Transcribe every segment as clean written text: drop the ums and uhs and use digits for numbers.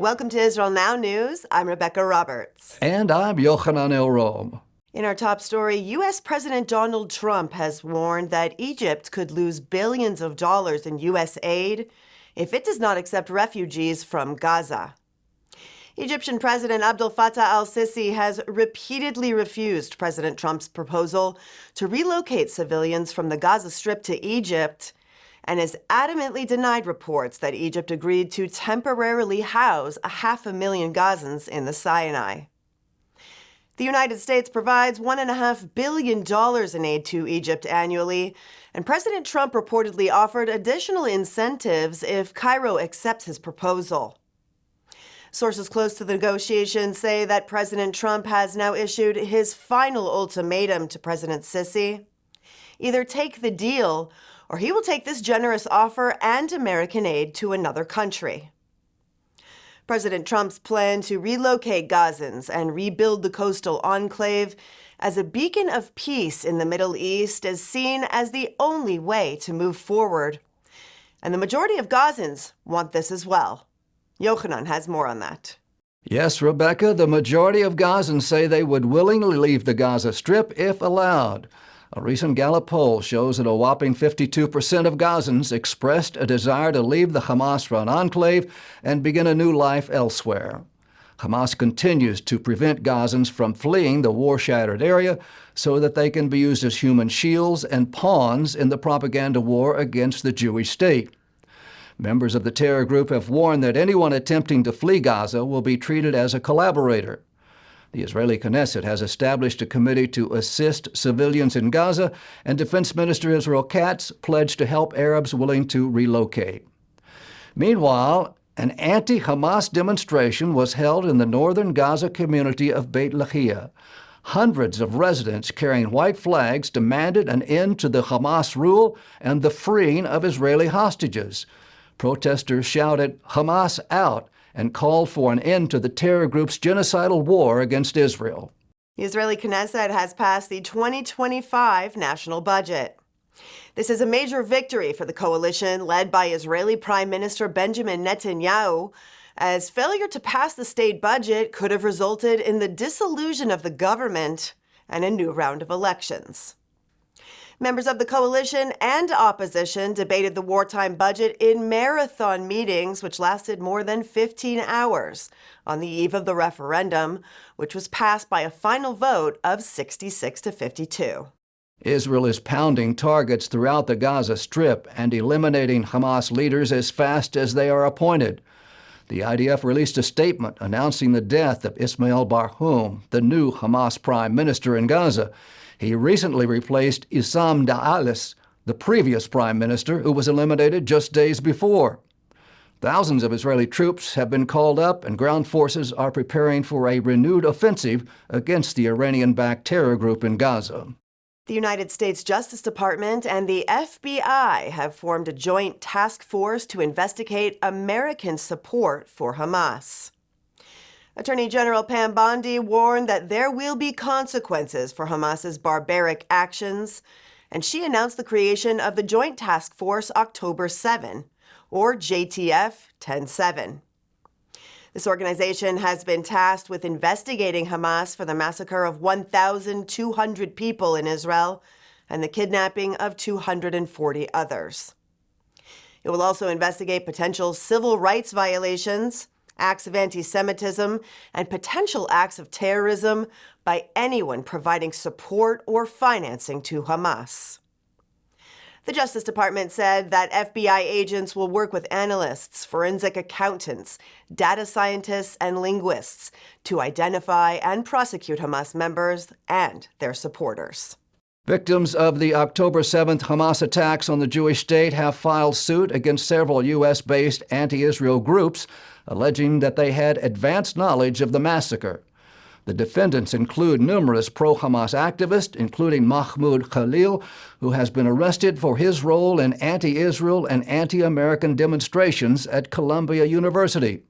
Welcome to Israel Now News. I'm Rebekah Roberts. And I'm Yochanan Elrom. In our top story, U.S. President Donald Trump has warned that Egypt could lose billions of dollars in U.S. aid if it does not accept refugees from Gaza. Egyptian President Abdel Fattah al-Sisi has repeatedly refused President Trump's proposal to relocate civilians from the Gaza Strip to Egypt, and has adamantly denied reports that Egypt agreed to temporarily house 500,000 Gazans in the Sinai. The United States provides $1.5 billion in aid to Egypt annually, and President Trump reportedly offered additional incentives if Cairo accepts his proposal. Sources close to the negotiations say that President Trump has now issued his final ultimatum to President Sisi. Either take the deal, or he will take this generous offer and American aid to another country. President Trump's plan to relocate Gazans and rebuild the coastal enclave as a beacon of peace in the Middle East is seen as the only way to move forward. And the majority of Gazans want this as well. Yochanan has more on that. Yes, Rebekah, the majority of Gazans say they would willingly leave the Gaza Strip if allowed. A recent Gallup poll shows that a whopping 52% of Gazans expressed a desire to leave the Hamas-run enclave and begin a new life elsewhere. Hamas continues to prevent Gazans from fleeing the war-shattered area so that they can be used as human shields and pawns in the propaganda war against the Jewish state. Members of the terror group have warned that anyone attempting to flee Gaza will be treated as a collaborator. The Israeli Knesset has established a committee to assist civilians in Gaza, and Defense Minister Israel Katz pledged to help Arabs willing to relocate. Meanwhile, an anti-Hamas demonstration was held in the northern Gaza community of Beit Lahia. Hundreds of residents carrying white flags demanded an end to the Hamas rule and the freeing of Israeli hostages. Protesters shouted, "Hamas out," and called for an end to the terror group's genocidal war against Israel. The Israeli Knesset has passed the 2025 national budget. This is a major victory for the coalition led by Israeli Prime Minister Benjamin Netanyahu, as failure to pass the state budget could have resulted in the dissolution of the government and a new round of elections. Members of the coalition and opposition debated the wartime budget in marathon meetings, which lasted more than 15 hours on the eve of the referendum, which was passed by a final vote of 66 to 52. Israel is pounding targets throughout the Gaza Strip and eliminating Hamas leaders as fast as they are appointed. The IDF released a statement announcing the death of Ismail Barhoum, the new Hamas prime minister in Gaza. He recently replaced Issam Da'alis, the previous prime minister, who was eliminated just days before. Thousands of Israeli troops have been called up, and ground forces are preparing for a renewed offensive against the Iranian-backed terror group in Gaza. The United States Justice Department and the FBI have formed a joint task force to investigate American support for Hamas. Attorney General Pam Bondi warned that there will be consequences for Hamas's barbaric actions, and she announced the creation of the Joint Task Force October 7, or JTF 10-7. This organization has been tasked with investigating Hamas for the massacre of 1,200 people in Israel and the kidnapping of 240 others. It will also investigate potential civil rights violations, acts of anti-Semitism, and potential acts of terrorism by anyone providing support or financing to Hamas. The Justice Department said that FBI agents will work with analysts, forensic accountants, data scientists, and linguists to identify and prosecute Hamas members and their supporters. Victims of the October 7th Hamas attacks on the Jewish state have filed suit against several U.S.-based anti-Israel groups, alleging that they had advanced knowledge of the massacre. The defendants include numerous pro-Hamas activists, including Mahmoud Khalil, who has been arrested for his role in anti-Israel and anti-American demonstrations at Columbia University.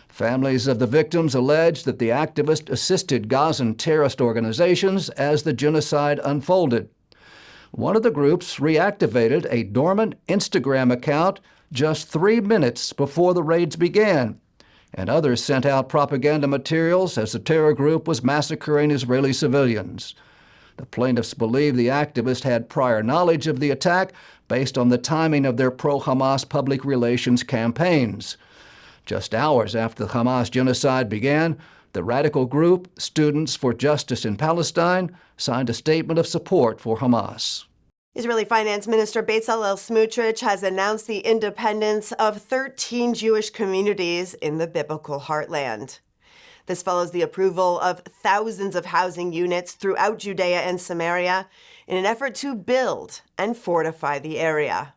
Families of the victims allege that the activist assisted Gazan terrorist organizations as the genocide unfolded. One of the groups reactivated a dormant Instagram account just 3 minutes before the raids began. and others sent out propaganda materials as the terror group was massacring Israeli civilians. The plaintiffs believe the activist had prior knowledge of the attack based on the timing of their pro-Hamas public relations campaigns. Just hours after the Hamas genocide began, the radical group Students for Justice in Palestine signed a statement of support for Hamas. Israeli Finance Minister Bezalel Smotrich has announced the independence of 13 Jewish communities in the biblical heartland. This follows the approval of thousands of housing units throughout Judea and Samaria in an effort to build and fortify the area.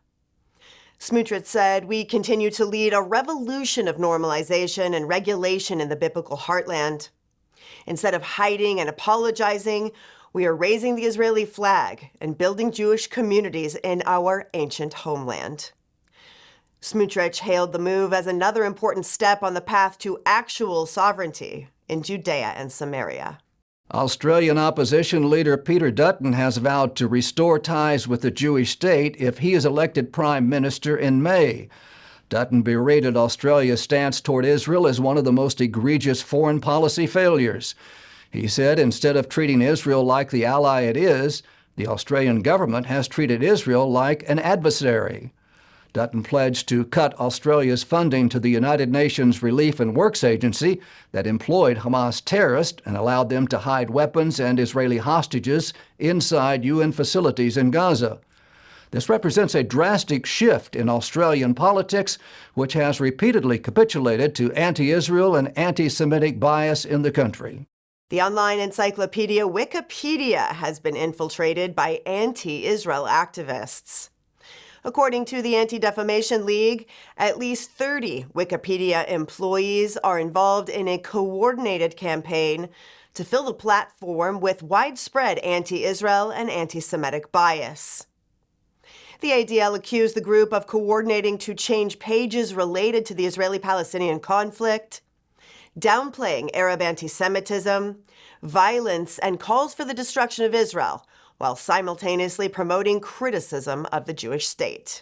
Smotrich said, "We continue to lead a revolution of normalization and regulation in the biblical heartland. Instead of hiding and apologizing, we are raising the Israeli flag and building Jewish communities in our ancient homeland." Smotrich hailed the move as another important step on the path to actual sovereignty in Judea and Samaria. Australian opposition leader Peter Dutton has vowed to restore ties with the Jewish state if he is elected prime minister in May. Dutton berated Australia's stance toward Israel as one of the most egregious foreign policy failures. He said instead of treating Israel like the ally it is, the Australian government has treated Israel like an adversary. Dutton pledged to cut Australia's funding to the United Nations Relief and Works Agency that employed Hamas terrorists and allowed them to hide weapons and Israeli hostages inside UN facilities in Gaza. This represents a drastic shift in Australian politics, which has repeatedly capitulated to anti-Israel and anti-Semitic bias in the country. The online encyclopedia Wikipedia has been infiltrated by anti-Israel activists. According to the Anti-Defamation League, at least 30 Wikipedia employees are involved in a coordinated campaign to fill the platform with widespread anti-Israel and anti-Semitic bias. The ADL accused the group of coordinating to change pages related to the Israeli-Palestinian conflict, downplaying Arab anti-Semitism, violence, and calls for the destruction of Israel, while simultaneously promoting criticism of the Jewish state.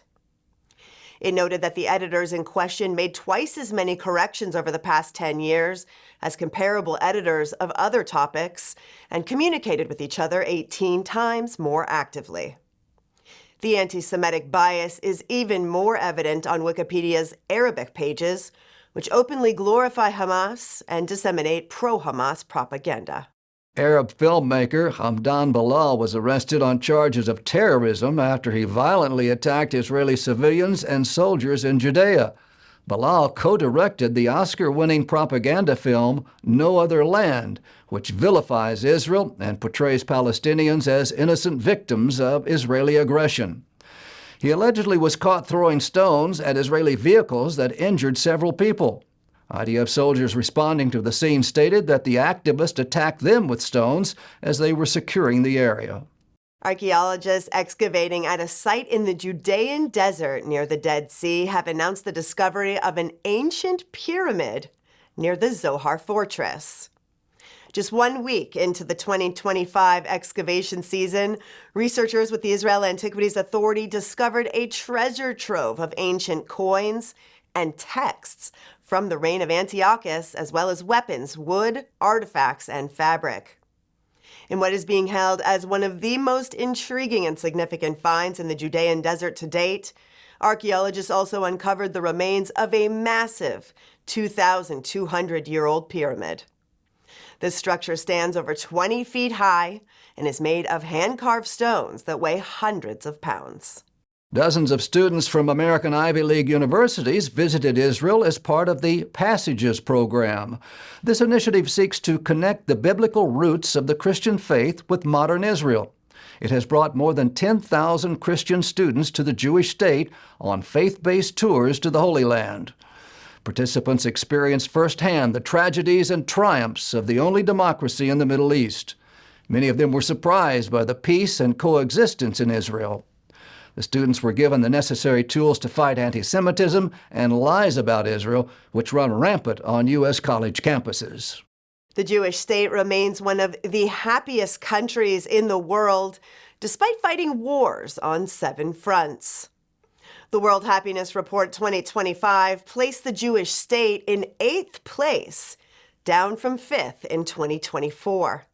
It noted that the editors in question made twice as many corrections over the past 10 years as comparable editors of other topics and communicated with each other 18 times more actively. The anti-Semitic bias is even more evident on Wikipedia's Arabic pages, which openly glorify Hamas and disseminate pro-Hamas propaganda. Arab filmmaker Hamdan Bilal was arrested on charges of terrorism after he violently attacked Israeli civilians and soldiers in Judea. Bilal co-directed the Oscar-winning propaganda film No Other Land, which vilifies Israel and portrays Palestinians as innocent victims of Israeli aggression. He allegedly was caught throwing stones at Israeli vehicles that injured several people. IDF soldiers responding to the scene stated that the activist attacked them with stones as they were securing the area. Archaeologists excavating at a site in the Judean desert near the Dead Sea have announced the discovery of an ancient pyramid near the Zohar fortress. Just 1 week into the 2025 excavation season, researchers with the Israel Antiquities Authority discovered a treasure trove of ancient coins and texts from the reign of Antiochus, as well as weapons, wood, artifacts, and fabric. In what is being held as one of the most intriguing and significant finds in the Judean desert to date, archaeologists also uncovered the remains of a massive 2,200-year-old pyramid. This structure stands over 20 feet high and is made of hand-carved stones that weigh hundreds of pounds. Dozens of students from American Ivy League universities visited Israel as part of the Passages program. This initiative seeks to connect the biblical roots of the Christian faith with modern Israel. It has brought more than 10,000 Christian students to the Jewish state on faith-based tours to the Holy Land. Participants experienced firsthand the tragedies and triumphs of the only democracy in the Middle East. Many of them were surprised by the peace and coexistence in Israel. The students were given the necessary tools to fight anti-Semitism and lies about Israel, which run rampant on U.S. college campuses. The Jewish state remains one of the happiest countries in the world, despite fighting wars on 7 fronts. The World Happiness Report 2025 placed the Jewish state in 8th place, down from 5th in 2024.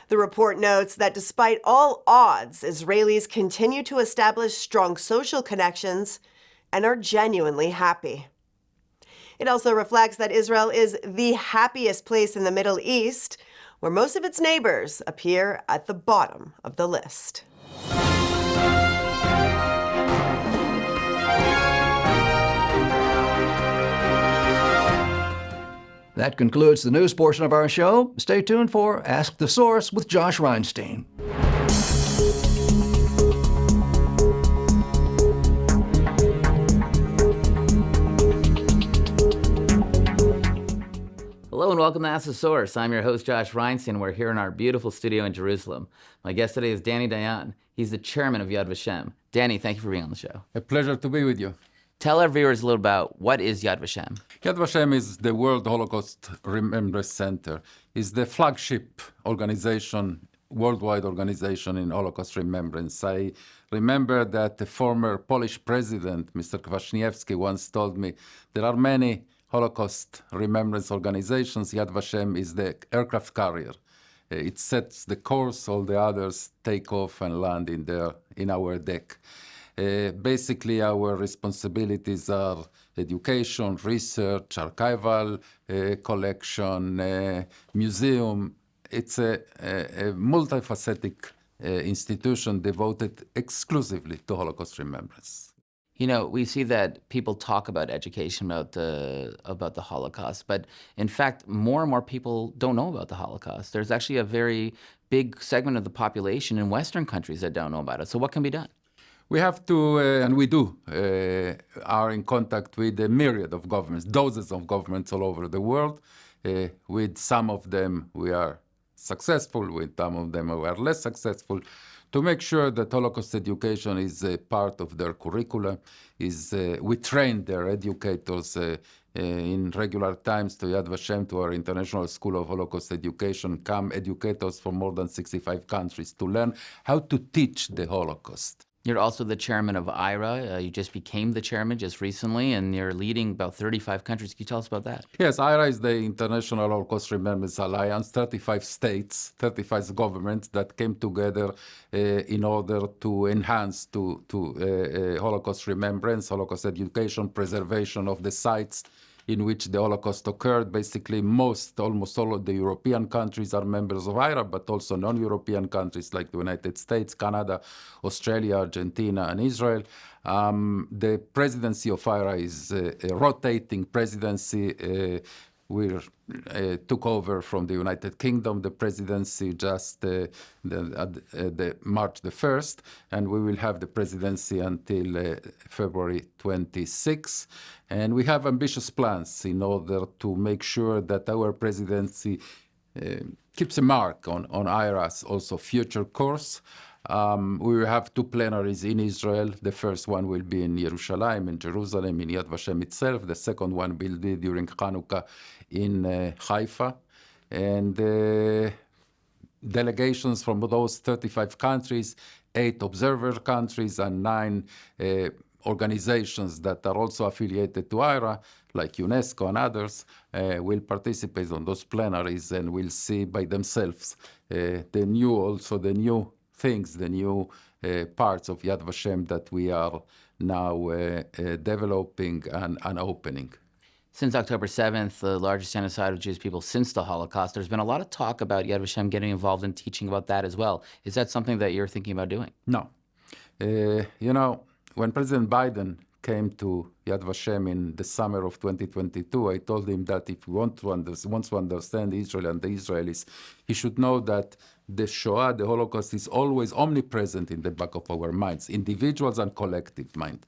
The report notes that despite all odds, Israelis continue to establish strong social connections and are genuinely happy. It also reflects that Israel is the happiest place in the Middle East, where most of its neighbors appear at the bottom of the list. That concludes the news portion of our show. Stay tuned for Ask the Source with Josh Reinstein. Hello and welcome to Ask the Source. I'm your host, Josh Reinstein. We're here in our beautiful studio in Jerusalem. My guest today is Dani Dayan. He's the chairman of Yad Vashem. Dani, thank you for being on the show. A pleasure to be with you. Tell our viewers a little about what is Yad Vashem. Yad Vashem is the World Holocaust Remembrance Center. It's the flagship organization, worldwide organization in Holocaust remembrance. I remember that the former Polish president, Mr. Kwasniewski, once told me there are many Holocaust remembrance organizations. Yad Vashem is the aircraft carrier. It sets the course, all the others take off and land in our deck. Basically, our responsibilities are education, research, archival collection, museum. It's a multifaceted institution devoted exclusively to Holocaust remembrance. You know, we see that people talk about education, about the Holocaust, but in fact, more and more people don't know about the Holocaust. There's actually a very big segment of the population in Western countries that don't know about it. So what can be done? We have to, and we do, are in contact with a myriad of governments, dozens of governments all over the world. With some of them we are successful, with some of them we are less successful, to make sure that Holocaust education is a part of their curricula. We train their educators in regular times to Yad Vashem, to our International School of Holocaust Education, come educators from more than 65 countries to learn how to teach the Holocaust. You're also the chairman of IHRA. You just became the chairman just recently, and you're leading about 35 countries. Can you tell us about that? Yes, IHRA is the International Holocaust Remembrance Alliance, 35 states, 35 governments that came together in order to enhance to Holocaust remembrance, Holocaust education, preservation of the sites in which the Holocaust occurred. Basically, almost all of the European countries are members of IHRA, but also non-European countries like the United States, Canada, Australia, Argentina, and Israel. The presidency of IHRA is a rotating presidency. We took over from the United Kingdom the presidency just the March the 1st, and we will have the presidency until February 26. And we have ambitious plans in order to make sure that our presidency keeps a mark on IHRA's also future course. We will have 2 plenaries in Israel. The first one will be in Jerusalem, in Jerusalem, in Yad Vashem itself. The second one will be during Hanukkah in Haifa. And delegations from those 35 countries, 8 observer countries, and 9 organizations that are also affiliated to IHRA, like UNESCO and others, will participate on those plenaries and will see by themselves the new things, the new parts of Yad Vashem that we are now developing and opening. Since October 7th, the largest genocide of Jewish people since the Holocaust, there's been a lot of talk about Yad Vashem getting involved in teaching about that as well. Is that something that you're thinking about doing? No. When President Biden came to Yad Vashem in the summer of 2022, I told him that if he wants to understand Israel and the Israelis, he should know that the Shoah, the Holocaust, is always omnipresent in the back of our minds, individuals and collective mind.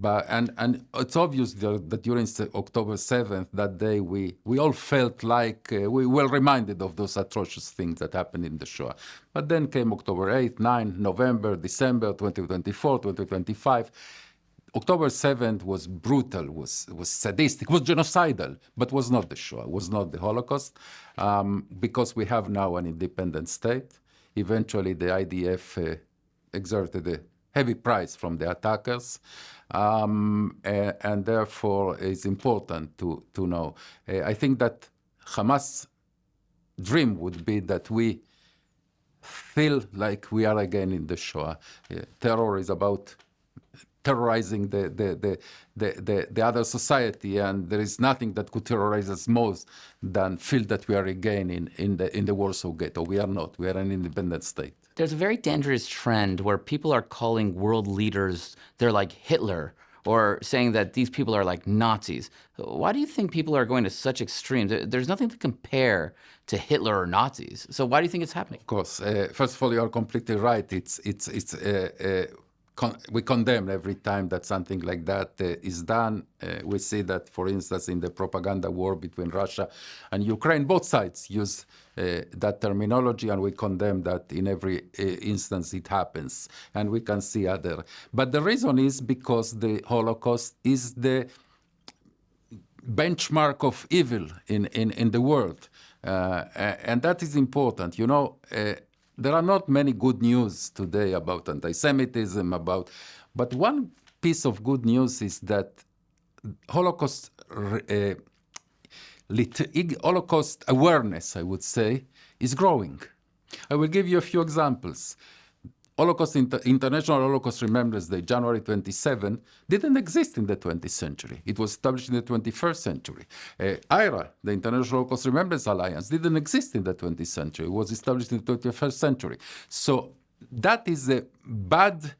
And it's obvious that during October 7th, that day, we all felt like we were reminded of those atrocious things that happened in the Shoah. But then came October 8th, 9th, November, December 2024, 2025. October 7th was brutal, was sadistic, was genocidal, but was not the Shoah, was not the Holocaust, because we have now an independent state. Eventually, the IDF exerted heavy price from the attackers. And therefore it's important to know. I think that Hamas' dream would be that we feel like we are again in the Shoah. Terror is about terrorizing the other society, and there is nothing that could terrorize us most than feel that we are again in the Warsaw Ghetto. We are not. We are an independent state. There's a very dangerous trend where people are calling world leaders, they're like Hitler, or saying that these people are like Nazis. Why do you think people are going to such extremes? There's nothing to compare to Hitler or Nazis. So why do you think it's happening? Of course. First of all, you are completely right. We condemn every time that something like that is done. We see that, for instance, in the propaganda war between Russia and Ukraine, both sides use that terminology, and we condemn that in every instance it happens. And we can see other. But the reason is because the Holocaust is the benchmark of evil in the world. And that is important. You know, there are not many good news today about anti-Semitism, but one piece of good news is that Holocaust awareness, I would say, is growing. I will give you a few examples. International Holocaust Remembrance Day, January 27, didn't exist in the 20th century. It was established in the 21st century. IRA, the International Holocaust Remembrance Alliance, didn't exist in the 20th century. It was established in the 21st century. So that is a bad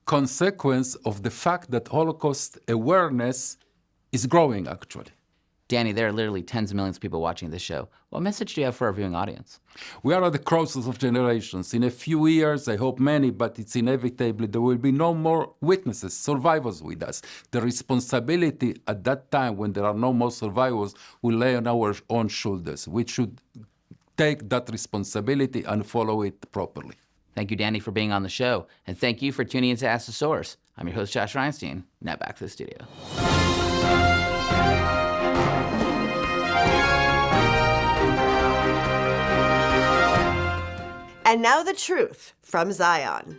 consequence of the fact that Holocaust awareness is growing, actually. Dani, there are literally tens of millions of people watching this show. What message do you have for our viewing audience? We are at the crossroads of generations. In a few years, I hope many, but it's inevitable, there will be no more witnesses, survivors with us. The responsibility at that time, when there are no more survivors, will lay on our own shoulders. We should take that responsibility and follow it properly. Thank you, Dani, for being on the show. And thank you for tuning in to Ask the Source. I'm your host, Josh Reinstein. Now back to the studio. And now the truth from Zion.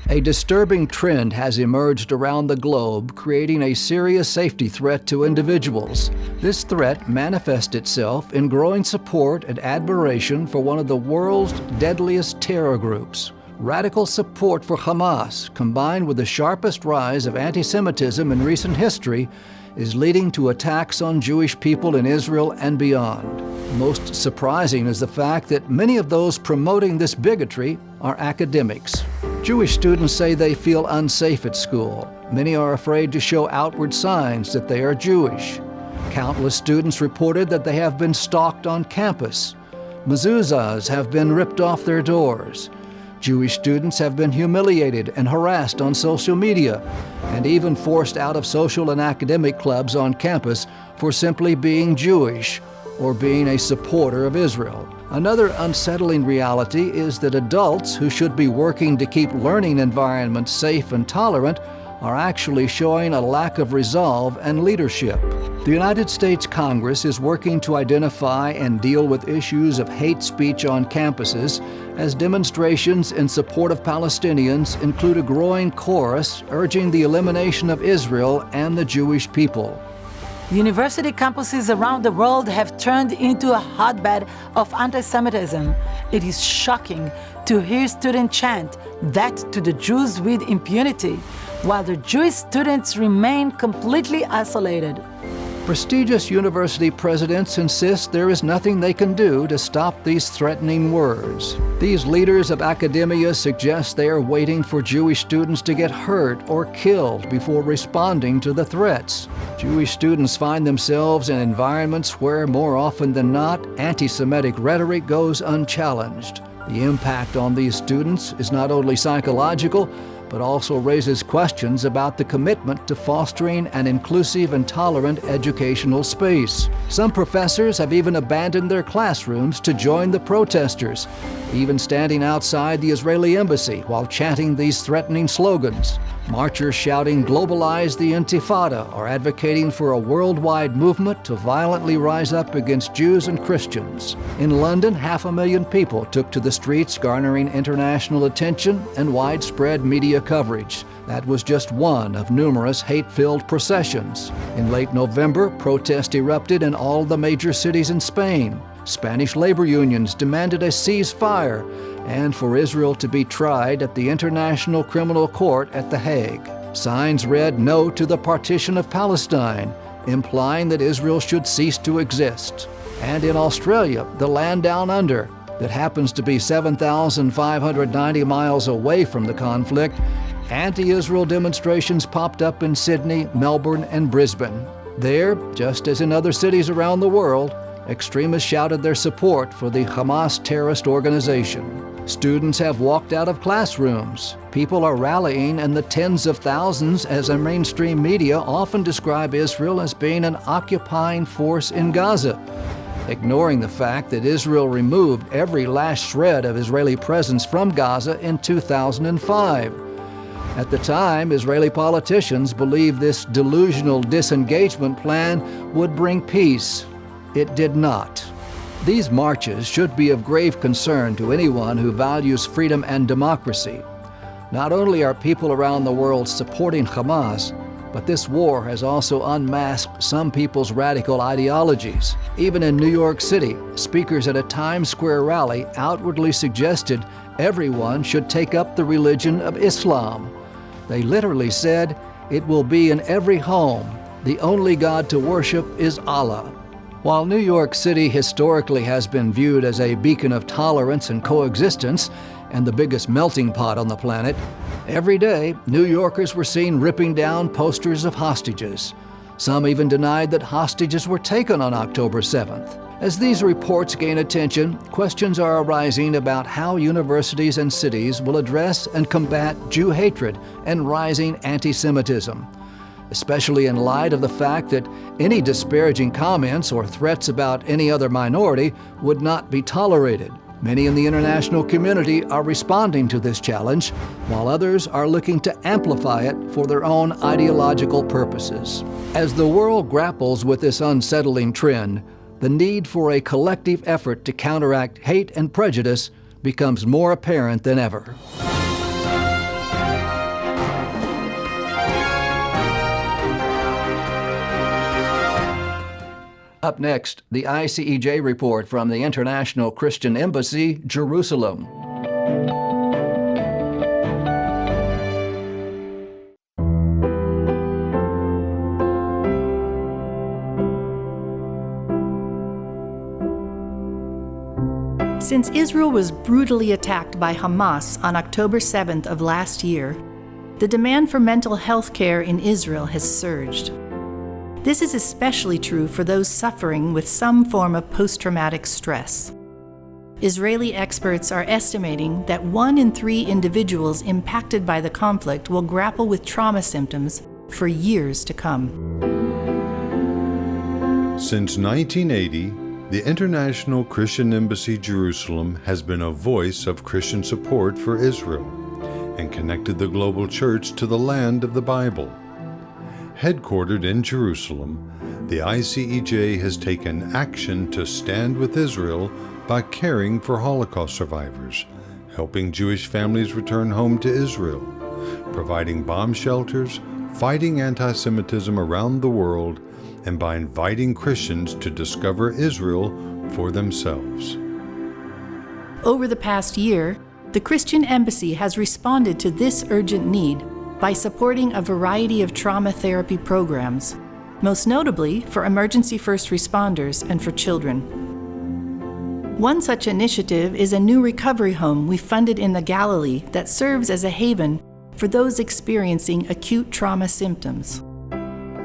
A disturbing trend has emerged around the globe, creating a serious safety threat to individuals. This threat manifests itself in growing support and admiration for one of the world's deadliest terror groups. Radical support for Hamas, combined with the sharpest rise of anti-Semitism in recent history, is leading to attacks on Jewish people in Israel and beyond. Most surprising is the fact that many of those promoting this bigotry are academics. Jewish students say they feel unsafe at school. Many are afraid to show outward signs that they are Jewish. Countless students reported that they have been stalked on campus. Mezuzahs have been ripped off their doors. Jewish students have been humiliated and harassed on social media, and even forced out of social and academic clubs on campus for simply being Jewish or being a supporter of Israel. Another unsettling reality is that adults who should be working to keep learning environments safe and tolerant are actually showing a lack of resolve and leadership. The United States Congress is working to identify and deal with issues of hate speech on campuses as demonstrations in support of Palestinians include a growing chorus urging the elimination of Israel and the Jewish people. University campuses around the world have turned into a hotbed of anti-Semitism. It is shocking to hear students chant that to the Jews with impunity, while the Jewish students remain completely isolated. Prestigious university presidents insist there is nothing they can do to stop these threatening words. These leaders of academia suggest they are waiting for Jewish students to get hurt or killed before responding to the threats. Jewish students find themselves in environments where, more often than not, anti-Semitic rhetoric goes unchallenged. The impact on these students is not only psychological, but also raises questions about the commitment to fostering an inclusive and tolerant educational space. Some professors have even abandoned their classrooms to join the protesters, even standing outside the Israeli embassy while chanting these threatening slogans. Marchers shouting "Globalize the Intifada" are advocating for a worldwide movement to violently rise up against Jews and Christians. In London, 500,000 people took to the streets, garnering international attention and widespread media coverage. That was just one of numerous hate-filled processions. In late November, protests erupted in all the major cities in Spain. Spanish labor unions demanded a ceasefire and for Israel to be tried at the International Criminal Court at The Hague. Signs read "No to the partition of Palestine," implying that Israel should cease to exist. And in Australia, the land down under, that happens to be 7,590 miles away from the conflict, anti-Israel demonstrations popped up in Sydney, Melbourne, and Brisbane. There, just as in other cities around the world, extremists shouted their support for the Hamas terrorist organization. Students have walked out of classrooms. People are rallying in the tens of thousands as the mainstream media often describe Israel as being an occupying force in Gaza, ignoring the fact that Israel removed every last shred of Israeli presence from Gaza in 2005. At the time, Israeli politicians believed this delusional disengagement plan would bring peace. It did not. These marches should be of grave concern to anyone who values freedom and democracy. Not only are people around the world supporting Hamas, but this war has also unmasked some people's radical ideologies. Even in New York City, speakers at a Times Square rally outwardly suggested everyone should take up the religion of Islam. They literally said, "It will be in every home. The only God to worship is Allah." While New York City historically has been viewed as a beacon of tolerance and coexistence, and the biggest melting pot on the planet, every day New Yorkers were seen ripping down posters of hostages. Some even denied that hostages were taken on October 7th. As these reports gain attention, questions are arising about how universities and cities will address and combat Jew hatred and rising anti-Semitism, especially in light of the fact that any disparaging comments or threats about any other minority would not be tolerated. Many in the international community are responding to this challenge, while others are looking to amplify it for their own ideological purposes. As the world grapples with this unsettling trend, the need for a collective effort to counteract hate and prejudice becomes more apparent than ever. Up next, the ICEJ report from the International Christian Embassy, Jerusalem. Since Israel was brutally attacked by Hamas on October 7th of last year, the demand for mental health care in Israel has surged. This is especially true for those suffering with some form of post-traumatic stress. Israeli experts are estimating that 1 in 3 individuals impacted by the conflict will grapple with trauma symptoms for years to come. Since 1980, the International Christian Embassy Jerusalem has been a voice of Christian support for Israel and connected the global church to the land of the Bible. Headquartered in Jerusalem, the ICEJ has taken action to stand with Israel by caring for Holocaust survivors, helping Jewish families return home to Israel, providing bomb shelters, fighting anti-Semitism around the world, and by inviting Christians to discover Israel for themselves. Over the past year, the Christian Embassy has responded to this urgent need by supporting a variety of trauma therapy programs, most notably for emergency first responders and for children. One such initiative is a new recovery home we funded in the Galilee that serves as a haven for those experiencing acute trauma symptoms.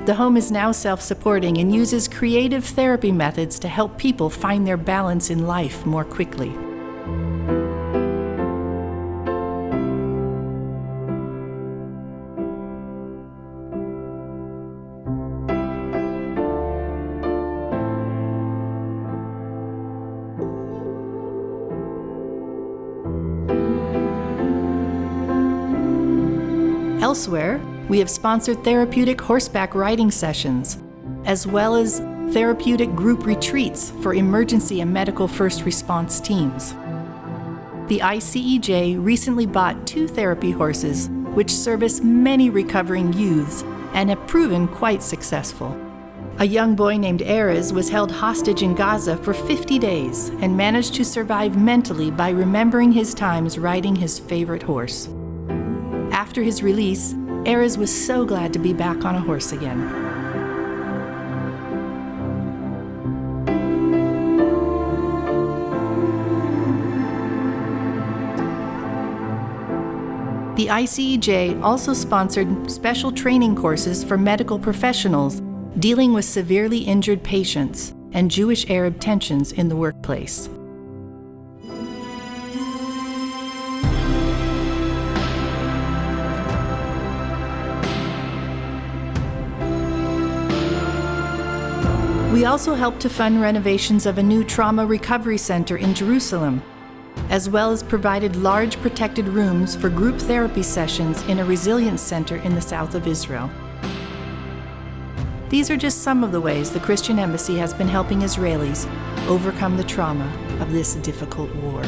The home is now self-supporting and uses creative therapy methods to help people find their balance in life more quickly. Elsewhere, we have sponsored therapeutic horseback riding sessions, as well as therapeutic group retreats for emergency and medical first response teams. The ICEJ recently bought 2 therapy horses, which service many recovering youths and have proven quite successful. A young boy named Erez was held hostage in Gaza for 50 days and managed to survive mentally by remembering his times riding his favorite horse. After his release, Erez was so glad to be back on a horse again. The ICEJ also sponsored special training courses for medical professionals dealing with severely injured patients and Jewish-Arab tensions in the workplace. We also helped to fund renovations of a new trauma recovery center in Jerusalem, as well as provided large protected rooms for group therapy sessions in a resilience center in the south of Israel. These are just some of the ways the Christian Embassy has been helping Israelis overcome the trauma of this difficult war.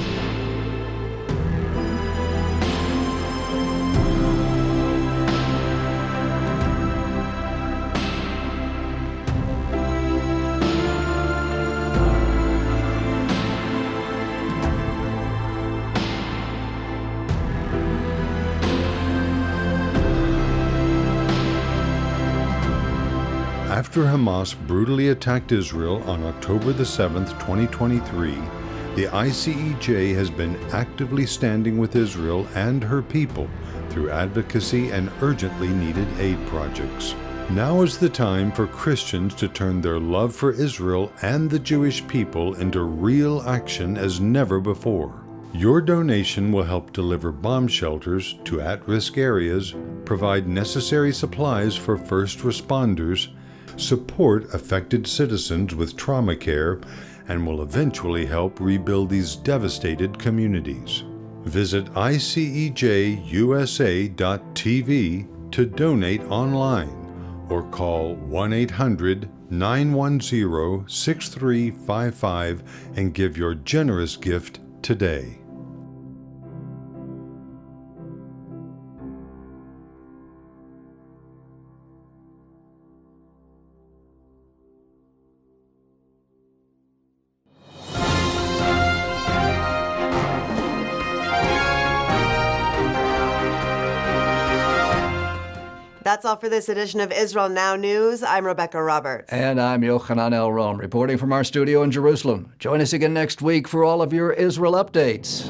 After Hamas brutally attacked Israel on October the 7th, 2023, the ICEJ has been actively standing with Israel and her people through advocacy and urgently needed aid projects. Now is the time for Christians to turn their love for Israel and the Jewish people into real action as never before. Your donation will help deliver bomb shelters to at-risk areas, provide necessary supplies for first responders, support affected citizens with trauma care, and will eventually help rebuild these devastated communities. Visit ICEJUSA.tv to donate online or call 1-800-910-6355 and give your generous gift today. That's all for this edition of Israel Now News. I'm Rebekah Roberts. And I'm Yochanan Elrom, reporting from our studio in Jerusalem. Join us again next week for all of your Israel updates.